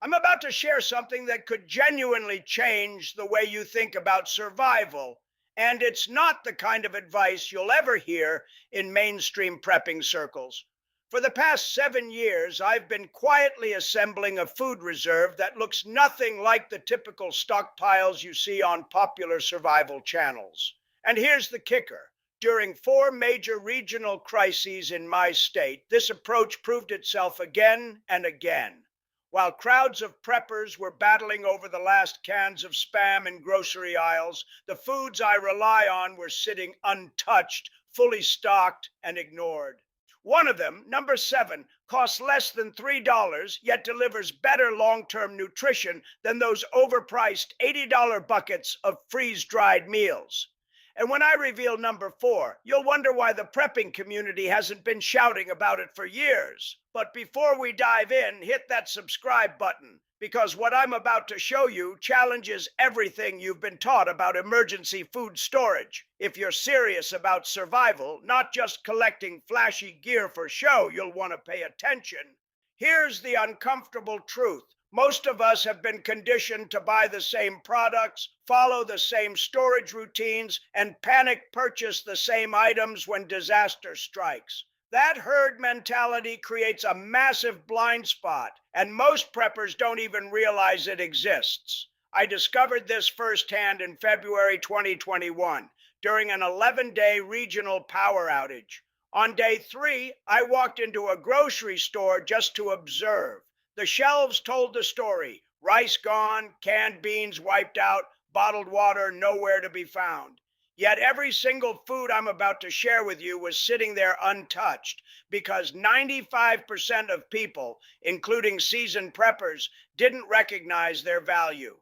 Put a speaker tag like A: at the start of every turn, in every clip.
A: I'm about to share something that could genuinely change the way you think about survival. And it's not the kind of advice you'll ever hear in mainstream prepping circles. For the past 7 years, I've been quietly assembling a food reserve that looks nothing like the typical stockpiles you see on popular survival channels. And here's the kicker. During four major regional crises in my state, this approach proved itself again and again. While crowds of preppers were battling over the last cans of Spam in grocery aisles, the foods I rely on were sitting untouched, fully stocked, and ignored. One of them, number 7, costs less than $3, yet delivers better long term nutrition than those overpriced $80 buckets of freeze dried meals. And when I reveal number 4, you'll wonder why the prepping community hasn't been shouting about it for years. But before we dive in, hit that subscribe button, because what I'm about to show you challenges everything you've been taught about emergency food storage. If you're serious about survival, not just collecting flashy gear for show, you'll want to pay attention. Here's the uncomfortable truth. Most of us have been conditioned to buy the same products, follow the same storage routines, and panic purchase the same items when disaster strikes. That herd mentality creates a massive blind spot, and most preppers don't even realize it exists. I discovered this firsthand in February 2021 during an 11-day regional power outage. On day 3, I walked into a grocery store just to observe. The shelves told the story. Rice gone, canned beans wiped out, bottled water nowhere to be found. Yet every single food I'm about to share with you was sitting there untouched because 95% of people, including seasoned preppers, didn't recognize their value.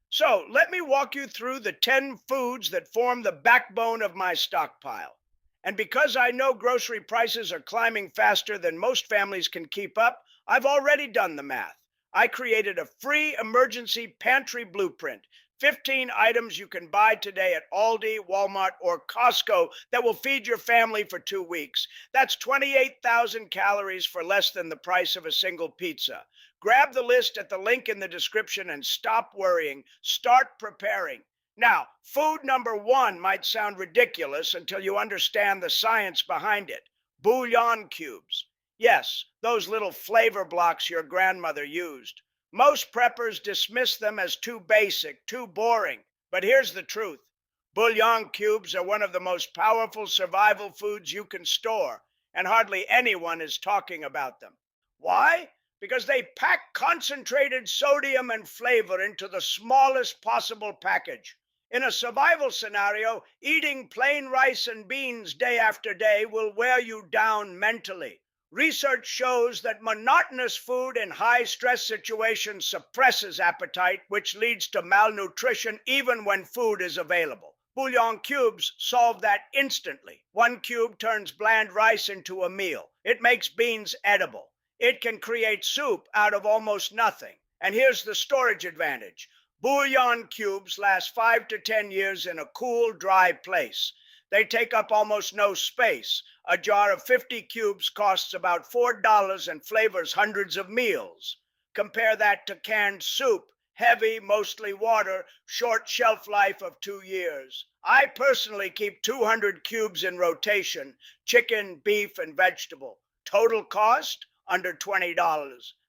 A: So let me walk you through the 10 foods that form the backbone of my stockpile. And because I know grocery prices are climbing faster than most families can keep up, I've already done the math. I created a free emergency pantry blueprint, 15 items you can buy today at Aldi, Walmart, or Costco that will feed your family for 2 weeks. That's 28,000 calories for less than the price of a single pizza. Grab the list at the link in the description and stop worrying. Start preparing. Now, food number 1 might sound ridiculous until you understand the science behind it. Bouillon cubes. Yes, those little flavor blocks your grandmother used. Most preppers dismiss them as too basic, too boring. But here's the truth. Bouillon cubes are one of the most powerful survival foods you can store, and hardly anyone is talking about them. Why? Because they pack concentrated sodium and flavor into the smallest possible package. In a survival scenario, eating plain rice and beans day after day will wear you down mentally. Research shows that monotonous food in high-stress situations suppresses appetite, which leads to malnutrition even when food is available. Bouillon cubes solve that instantly. 1 cube turns bland rice into a meal. It makes beans edible. It can create soup out of almost nothing. And here's the storage advantage. Bouillon cubes last 5 to 10 years in a cool, dry place. They take up almost no space. A jar of 50 cubes costs about $4 and flavors hundreds of meals. Compare that to canned soup, heavy, mostly water, short shelf life of 2 years. I personally keep 200 cubes in rotation, chicken, beef, and vegetable. Total cost, under $20.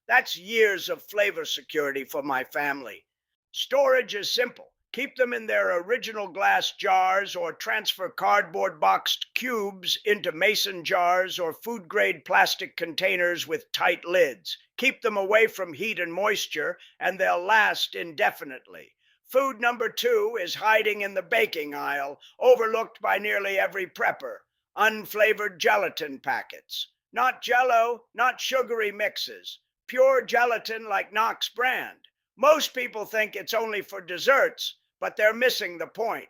A: That's years of flavor security for my family. Storage is simple. Keep them in their original glass jars or transfer cardboard boxed cubes into mason jars or food-grade plastic containers with tight lids. Keep them away from heat and moisture, and they'll last indefinitely. Food number 2 is hiding in the baking aisle, overlooked by nearly every prepper. Unflavored gelatin packets. Not Jell-O, not sugary mixes. Pure gelatin like Knox brand. Most people think it's only for desserts, but they're missing the point.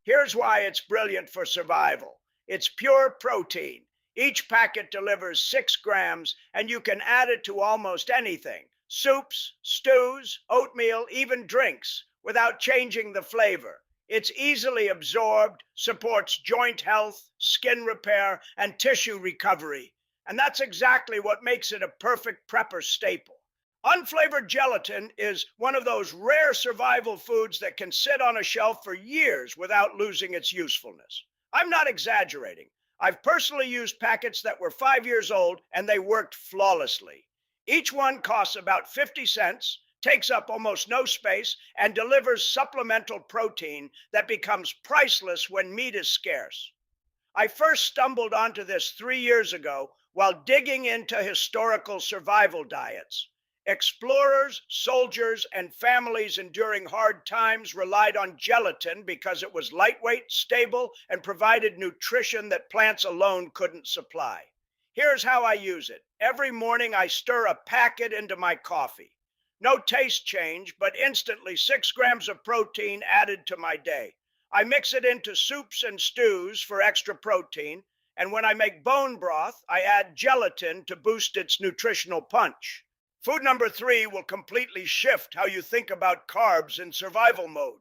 A: Here's why it's brilliant for survival. It's pure protein. Each packet delivers 6 grams, and you can add it to almost anything. Soups, stews, oatmeal, even drinks, without changing the flavor. It's easily absorbed, supports joint health, skin repair, and tissue recovery. And that's exactly what makes it a perfect prepper staple. Unflavored gelatin is one of those rare survival foods that can sit on a shelf for years without losing its usefulness. I'm not exaggerating. I've personally used packets that were 5 years old and they worked flawlessly. Each one costs about 50 cents, takes up almost no space, and delivers supplemental protein that becomes priceless when meat is scarce. I first stumbled onto this 3 years ago while digging into historical survival diets. Explorers, soldiers, and families enduring hard times relied on gelatin because it was lightweight, stable, and provided nutrition that plants alone couldn't supply. Here's how I use it. Every morning I stir a packet into my coffee. No taste change, but instantly 6 grams of protein added to my day. I mix it into soups and stews for extra protein, and when I make bone broth, I add gelatin to boost its nutritional punch. Food number 3 will completely shift how you think about carbs in survival mode.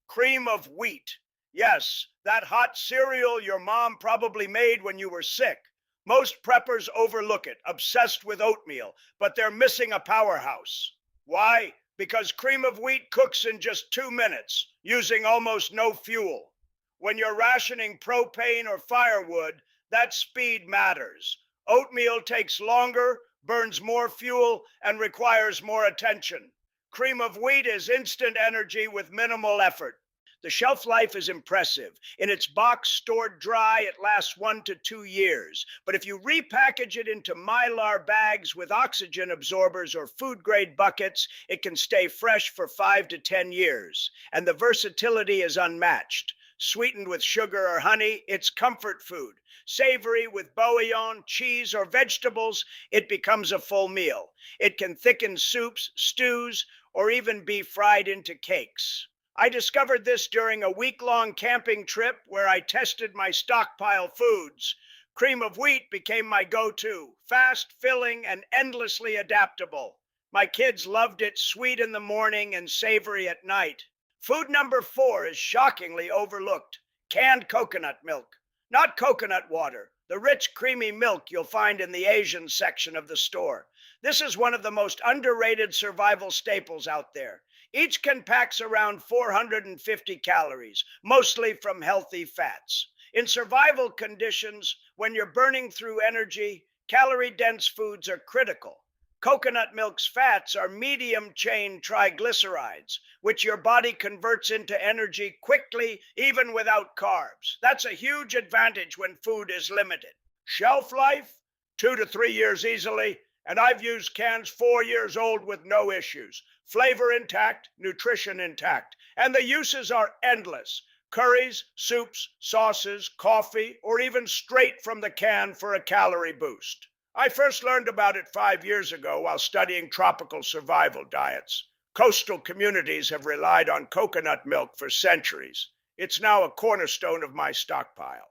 A: Cream of wheat. Yes, that hot cereal your mom probably made when you were sick. Most preppers overlook it, obsessed with oatmeal, but they're missing a powerhouse. Why? Because cream of wheat cooks in just 2 minutes, using almost no fuel. When you're rationing propane or firewood, that speed matters. Oatmeal takes longer, burns more fuel, and requires more attention. Cream of wheat is instant energy with minimal effort. The shelf life is impressive. In its box stored dry, it lasts 1 to 2 years. But if you repackage it into mylar bags with oxygen absorbers or food grade buckets, it can stay fresh for 5 to 10 years. And the versatility is unmatched. Sweetened with sugar or honey, it's comfort food. Savory with bouillon, cheese, or vegetables, it becomes a full meal. It can thicken soups, stews, or even be fried into cakes. I discovered this during a week-long camping trip where I tested my stockpile foods. Cream of wheat became my go-to, fast, filling, and endlessly adaptable. My kids loved it sweet in the morning and savory at night. Food number 4 is shockingly overlooked. Canned coconut milk. Not coconut water, the rich, creamy milk you'll find in the Asian section of the store. This is one of the most underrated survival staples out there. Each can pack around 450 calories, mostly from healthy fats. In survival conditions, when you're burning through energy, calorie-dense foods are critical. Coconut milk's fats are medium-chain triglycerides, which your body converts into energy quickly, even without carbs. That's a huge advantage when food is limited. Shelf life? 2 to 3 years easily, and I've used cans 4 years old with no issues. Flavor intact, nutrition intact, and the uses are endless. Curries, soups, sauces, coffee, or even straight from the can for a calorie boost. I first learned about it 5 years ago while studying tropical survival diets. Coastal communities have relied on coconut milk for centuries. It's now a cornerstone of my stockpile.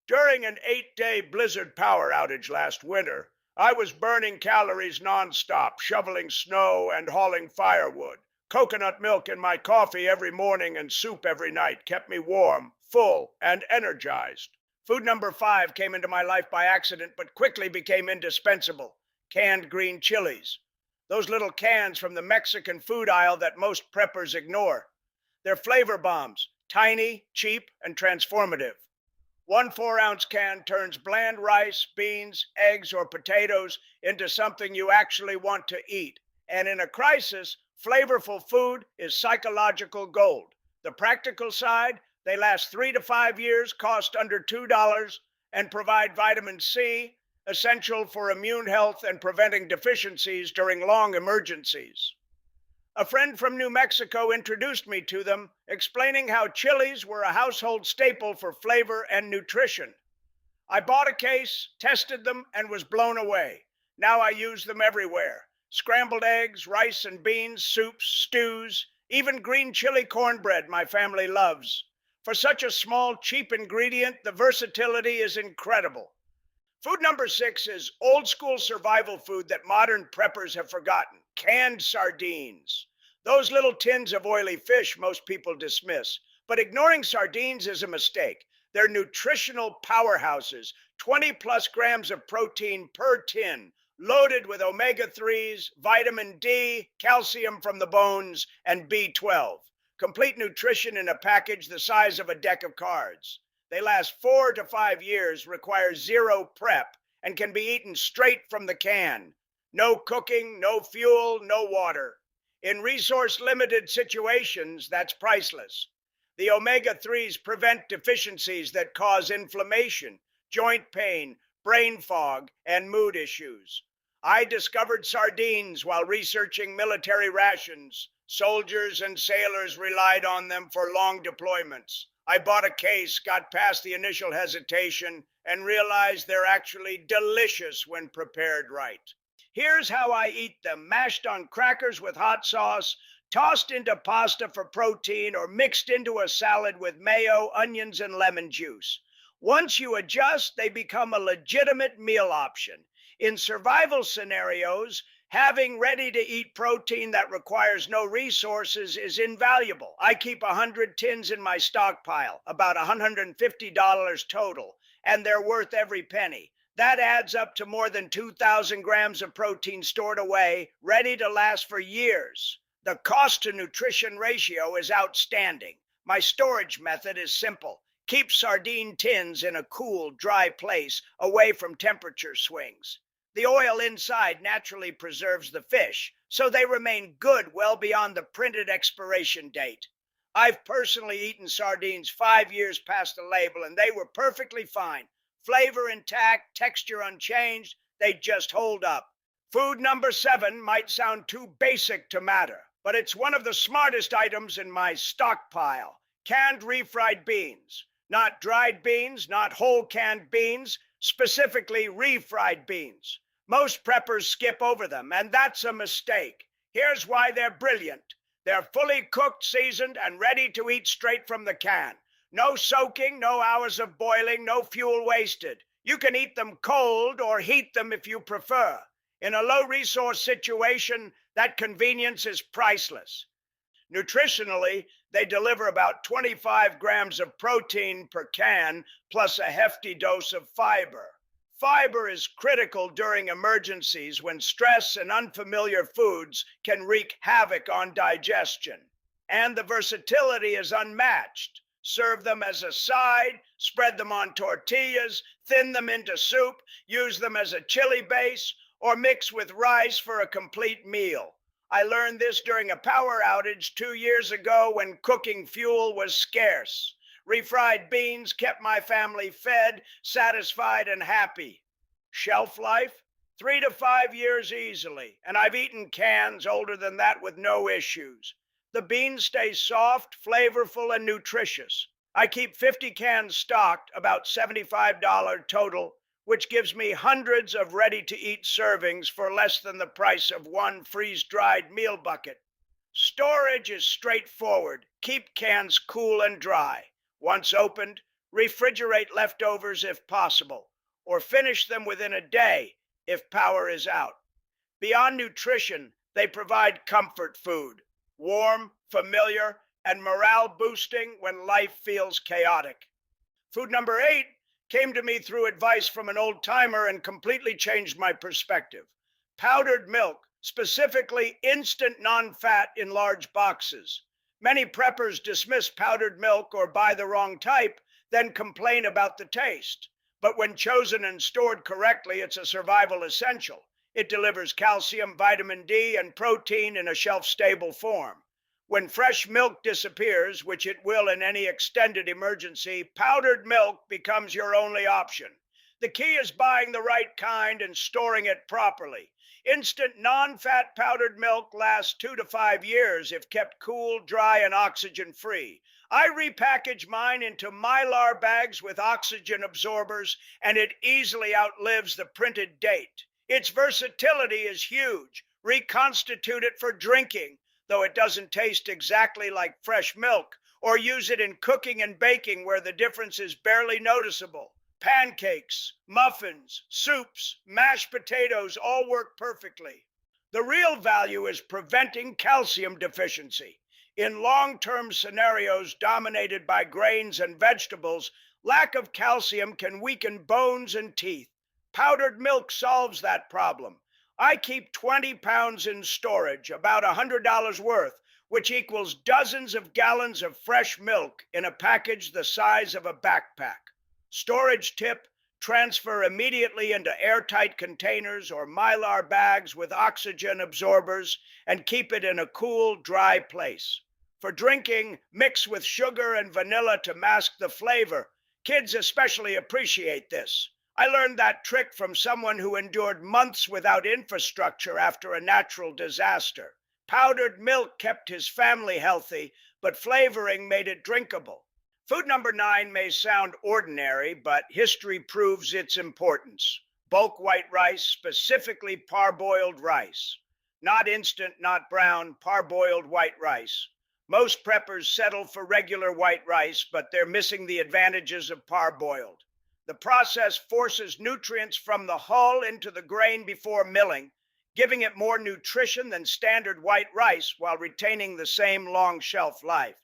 A: During an 8-day blizzard power outage last winter, I was burning calories nonstop, shoveling snow and hauling firewood. Coconut milk in my coffee every morning and soup every night kept me warm, full, and energized. Food number 5 came into my life by accident, but quickly became indispensable. Canned green chilies. Those little cans from the Mexican food aisle that most preppers ignore. They're flavor bombs, tiny, cheap, and transformative. One 4-ounce can turns bland rice, beans, eggs, or potatoes into something you actually want to eat. And in a crisis, flavorful food is psychological gold. The practical side, they last 3 to 5 years, cost under $2, and provide vitamin C, essential for immune health and preventing deficiencies during long emergencies. A friend from New Mexico introduced me to them, explaining how chilies were a household staple for flavor and nutrition. I bought a case, tested them, and was blown away. Now I use them everywhere. Scrambled eggs, rice and beans, soups, stews, even green chili cornbread my family loves. For such a small, cheap ingredient, the versatility is incredible. Food number 6 is old school survival food that modern preppers have forgotten. Canned sardines. Those little tins of oily fish most people dismiss. But ignoring sardines is a mistake. They're nutritional powerhouses, 20 plus grams of protein per tin, loaded with omega-3s, vitamin D, calcium from the bones, and B12. Complete nutrition in a package the size of a deck of cards. They last 4 to 5 years, require zero prep, and can be eaten straight from the can. No cooking, no fuel, no water. In resource limited situations, that's priceless. The omega 3s prevent deficiencies that cause inflammation, joint pain, brain fog, and mood issues. I discovered sardines while researching military rations. Soldiers and sailors relied on them for long deployments. I bought a case, got past the initial hesitation, and realized they're actually delicious when prepared right. Here's how I eat them: mashed on crackers with hot sauce, tossed into pasta for protein, or mixed into a salad with mayo, onions, and lemon juice. Once you adjust, they become a legitimate meal option. In survival scenarios, having ready to eat protein that requires no resources is invaluable. I keep 100 tins in my stockpile, about $150 total, and they're worth every penny. That adds up to more than 2,000 grams of protein stored away, ready to last for years. The cost to nutrition ratio is outstanding. My storage method is simple. Keep sardine tins in a cool, dry place away from temperature swings. The oil inside naturally preserves the fish, so they remain good well beyond the printed expiration date. I've personally eaten sardines 5 years past the label, and they were perfectly fine. Flavor intact, texture unchanged, they just hold up. Food number 7 might sound too basic to matter, but it's one of the smartest items in my stockpile: canned refried beans. Not dried beans, not whole canned beans, specifically refried beans. Most preppers skip over them, and that's a mistake. Here's why they're brilliant. They're fully cooked, seasoned, and ready to eat straight from the can. No soaking, no hours of boiling, no fuel wasted. You can eat them cold or heat them if you prefer. In a low-resource situation, that convenience is priceless. Nutritionally, they deliver about 25 grams of protein per can, plus a hefty dose of fiber. Fiber is critical during emergencies when stress and unfamiliar foods can wreak havoc on digestion. And the versatility is unmatched. Serve them as a side, spread them on tortillas, thin them into soup, use them as a chili base, or mix with rice for a complete meal. I learned this during a power outage 2 years ago when cooking fuel was scarce. Refried beans kept my family fed, satisfied, and happy. Shelf life? 3 to 5 years easily, and I've eaten cans older than that with no issues. The beans stay soft, flavorful, and nutritious. I keep 50 cans stocked, about $75 total, which gives me hundreds of ready-to-eat servings for less than the price of one freeze-dried meal bucket. Storage is straightforward. Keep cans cool and dry. Once opened, refrigerate leftovers if possible, or finish them within a day if power is out. Beyond nutrition, they provide comfort food: warm, familiar, and morale-boosting when life feels chaotic. Food number 8 came to me through advice from an old-timer and completely changed my perspective. Powdered milk, specifically instant non-fat in large boxes. Many preppers dismiss powdered milk or buy the wrong type, then complain about the taste. But when chosen and stored correctly, it's a survival essential. It delivers calcium, vitamin D, and protein in a shelf-stable form. When fresh milk disappears, which it will in any extended emergency, powdered milk becomes your only option. The key is buying the right kind and storing it properly. Instant non-fat powdered milk lasts 2 to 5 years if kept cool, dry, and oxygen-free. I repackage mine into Mylar bags with oxygen absorbers, and it easily outlives the printed date. Its versatility is huge. Reconstitute it for drinking, though it doesn't taste exactly like fresh milk, or use it in cooking and baking where the difference is barely noticeable. Pancakes, muffins, soups, mashed potatoes all work perfectly. The real value is preventing calcium deficiency. In long-term scenarios dominated by grains and vegetables, lack of calcium can weaken bones and teeth. Powdered milk solves that problem. I keep 20 pounds in storage, about $100 worth, which equals dozens of gallons of fresh milk in a package the size of a backpack. Storage tip: transfer immediately into airtight containers or mylar bags with oxygen absorbers and keep it in a cool, dry place. For drinking, mix with sugar and vanilla to mask the flavor. Kids especially appreciate this. I learned that trick from someone who endured months without infrastructure after a natural disaster. Powdered milk kept his family healthy, but flavoring made it drinkable. Food number 9 may sound ordinary, but history proves its importance. Bulk white rice, specifically parboiled rice. Not instant, not brown, parboiled white rice. Most preppers settle for regular white rice, but they're missing the advantages of parboiled. The process forces nutrients from the hull into the grain before milling, giving it more nutrition than standard white rice while retaining the same long shelf life.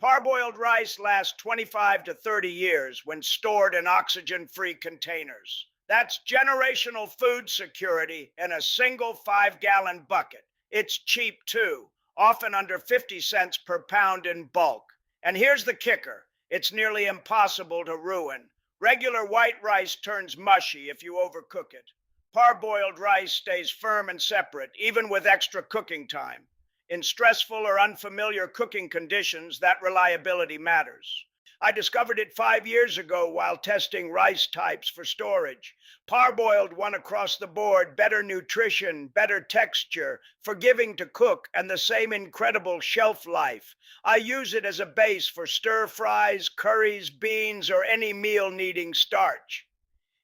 A: Parboiled rice lasts 25 to 30 years when stored in oxygen-free containers. That's generational food security in a single 5-gallon bucket. It's cheap too, often under 50 cents per pound in bulk. And here's the kicker: it's nearly impossible to ruin. Regular white rice turns mushy if you overcook it. Parboiled rice stays firm and separate, even with extra cooking time. In stressful or unfamiliar cooking conditions, that reliability matters. I discovered it 5 years ago while testing rice types for storage. Parboiled won across the board: better nutrition, better texture, forgiving to cook, and the same incredible shelf life. I use it as a base for stir fries, curries, beans, or any meal needing starch.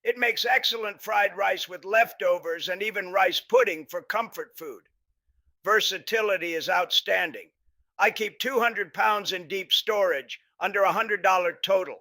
A: It makes excellent fried rice with leftovers and even rice pudding for comfort food. Versatility is outstanding. I keep 200 pounds in deep storage, under $100 total,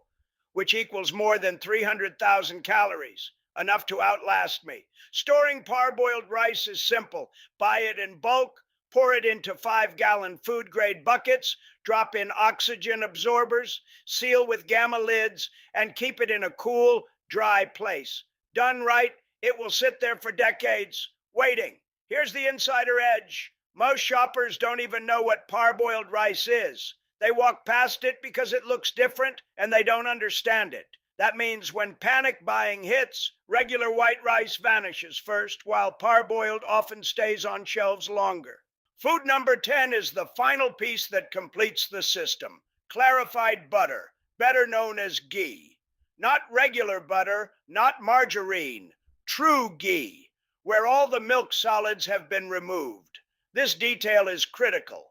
A: which equals more than 300,000 calories, enough to outlast me. Storing parboiled rice is simple. Buy it in bulk, pour it into 5-gallon food-grade buckets, drop in oxygen absorbers, seal with gamma lids, and keep it in a cool, dry place. Done right, it will sit there for decades, waiting. Here's the insider edge: most shoppers don't even know what parboiled rice is. They walk past it because it looks different and they don't understand it. That means when panic buying hits, regular white rice vanishes first, while parboiled often stays on shelves longer. Food number 10 is the final piece that completes the system: clarified butter, better known as ghee. Not regular butter, not margarine, true ghee, where all the milk solids have been removed. This detail is critical.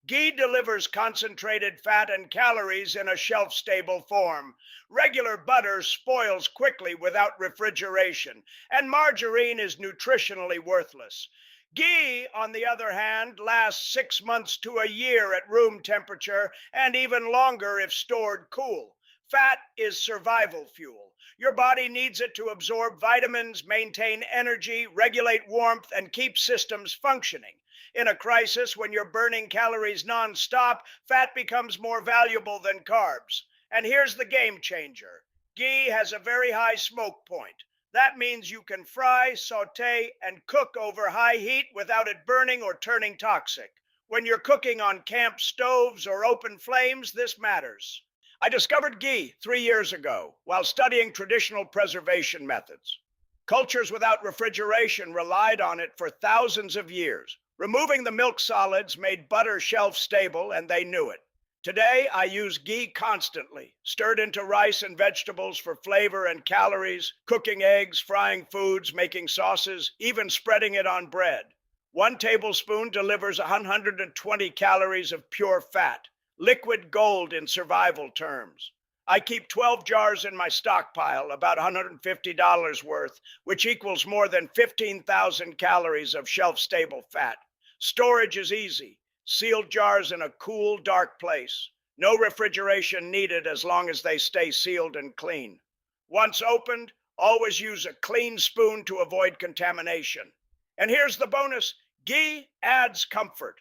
A: Ghee delivers concentrated fat and calories in a shelf-stable form. Regular butter spoils quickly without refrigeration, and margarine is nutritionally worthless. Ghee, on the other hand, lasts 6 months to a year at room temperature and even longer if stored cool. Fat is survival fuel. Your body needs it to absorb vitamins, maintain energy, regulate warmth, and keep systems functioning. In a crisis, when you're burning calories nonstop, fat becomes more valuable than carbs. And here's the game changer: ghee has a very high smoke point. That means you can fry, saute, and cook over high heat without it burning or turning toxic. When you're cooking on camp stoves or open flames, this matters. I discovered ghee 3 years ago while studying traditional preservation methods. Cultures without refrigeration relied on it for thousands of years. Removing the milk solids made butter shelf stable, and they knew it. Today, I use ghee constantly, stirred into rice and vegetables for flavor and calories, cooking eggs, frying foods, making sauces, even spreading it on bread. 1 tablespoon delivers 120 calories of pure fat, liquid gold in survival terms. I keep 12 jars in my stockpile, about $150 worth, which equals more than 15,000 calories of shelf-stable fat. Storage is easy. Sealed jars in a cool, dark place. No refrigeration needed as long as they stay sealed and clean. Once opened, always use a clean spoon to avoid contamination. And here's the bonus: ghee adds comfort.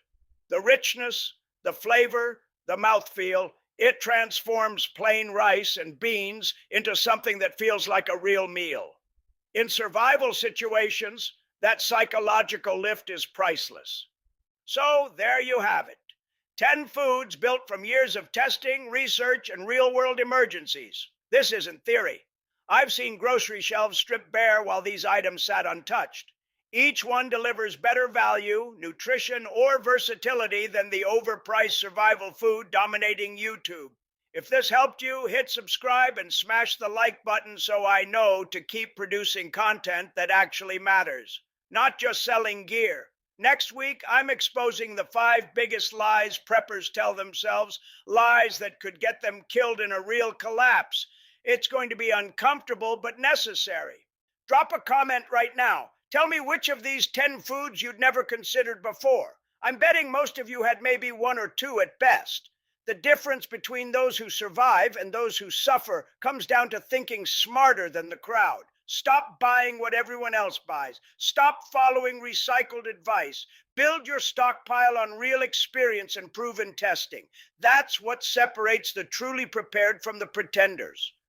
A: The richness, the flavor, the mouthfeel. It transforms plain rice and beans into something that feels like a real meal. In survival situations, That psychological lift is priceless. So there you have it, 10 foods built from years of testing, research, and real world emergencies. This isn't theory. I've seen grocery shelves stripped bare while these items sat untouched. Each one delivers better value, nutrition, or versatility than the overpriced survival food dominating YouTube. If this helped you, hit subscribe and smash the like button so I know to keep producing content that actually matters, not just selling gear. Next week, I'm exposing the 5 biggest lies preppers tell themselves, lies that could get them killed in a real collapse. It's going to be uncomfortable but necessary. Drop a comment right now. Tell me which of these 10 foods you'd never considered before. I'm betting most of you had maybe one or two at best. The difference between those who survive and those who suffer comes down to thinking smarter than the crowd. Stop buying what everyone else buys. Stop following recycled advice. Build your stockpile on real experience and proven testing. That's what separates the truly prepared from the pretenders.